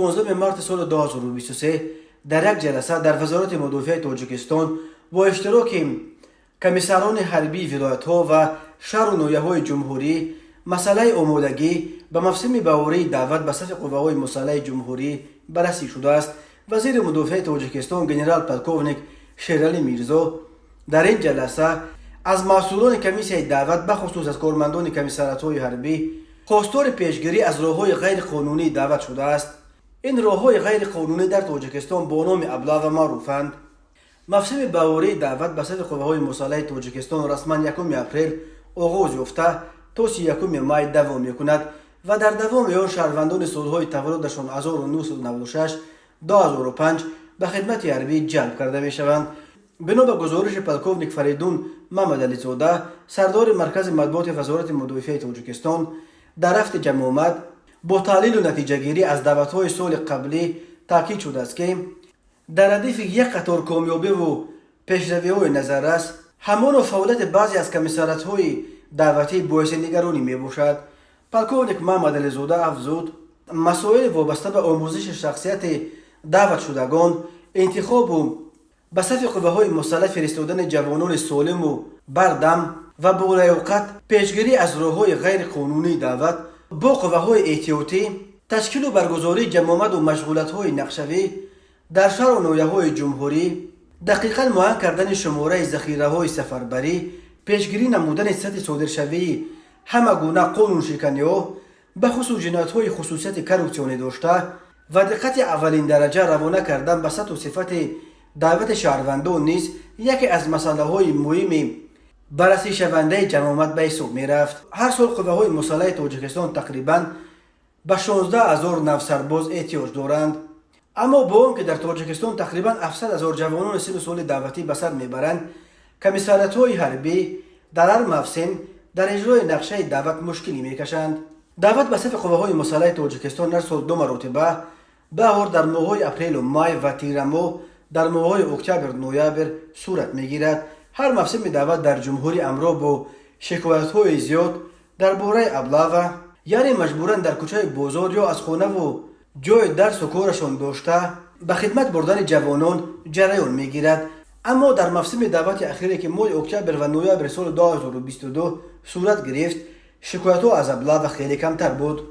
15 مارت سال 2023 در یک جلسه در وزارت مدافع تاجیکستان با اشتراک کمیسران حربی ولایت‌ها و شهر و ناحیه‌های جمهوری مسئله آمادگی به موسم بهاری دعوت به صف قوه‌های مسلح جمهوری بررسی شده است. وزیر مدافع تاجیکستان جنرال پلکوونیک شیرعلی میرزا در این جلسه از مسئولان کمیسیون دعوت به خصوص از کارمندان کمیسریات‌های حربی خواستار پیشگیری از راه‌های غیر قانونی دعوت شده است. این راه‌های غیر قانونی در تاجیکستان با نام ابلاغ معروفند. موسم بهاری دعوت به صف قوه‌های مسلح تاجیکستان رسما 1 اپریل آغاز یافته تا 31 می دوام می‌کند و در دوام آن شهروندان سال‌های تولدشان 1996 2005 به خدمت حربی جلب کرده می‌شوند. بنا به گزارش پلکوونیک فریدون محمد علی زاده سردار مرکز مطبوعات وزارت مدافع تاجیکستان در هفته جمع آمد با تحلیل و نتیجه گیری از دعوت‌های سال قبلی تاکید شده است که در هدف یک قطار کامیابی و پیشروی‌های نظررس همان و فعالیت بعضی از کمیسریات‌های دعوتی باعث نگرانی می‌باشد. پلکوونیک محمد علی زاده افزود مسائل وابسته به آموزش شخصیت دعوت شدگان، انتخاب و به صف قوه‌های مسلح فرستادن جوانان سالم و بردم و بالای اوقات پیشگیری از راه‌های غیر قانونی دعوت با قوه‌های احتیاطی تشکیل و برگزاری جمع و مشغولیت‌های نقشه‌ای در شهر و ناحیه‌های جمهوری، دقیقاً معین کردن شماره ذخیره‌های سفربری، پیشگیری نمودن سطح صادرشوی همه گونه قانون شکنی‌ها به خصوص جنایت‌های خصوصیت کرپسیونی داشته و دقت اولین درجه روانه کردن به سطح و صفت دعوت شهروندان نیز یکی از مسائل مهم بررسی شونده جمع به حساب می‌رفت. هر سال قوه‌های مسلح تاجیکستان تقریباً به 16,000 سرباز احتیاج دارند، اما با آنکه در تاجیکستان تقریباً 700,000 جوانان سن و سال دعوتی به سر میبرند، کمیسریات‌های حربی در هر موسم در اجرای نقشه دعوت مشکلی میکشند. دعوت به صف قوه‌های مسلح تاجیکستان هر سال 2 مرتبه بهار در ماه‌های اپریل و مای و تیر ماه در ماه‌های اکتبر و نوامبر صورت میگیرد. هر موسم دعوت در جمهوری امرو با شکایت‌های زیاد درباره ابلاغ، یعنی مجبوراً در کوچه بازار یا از خانه و جای درس و کارشان داشته به خدمت بردن جوانان جریان میگیرد. اما در موسم دعوت اخیری که ماه اکتبر و نوامبر سال 2022 صورت گرفت، شکایت‌ها از ابلاغ خیلی کمتر بود.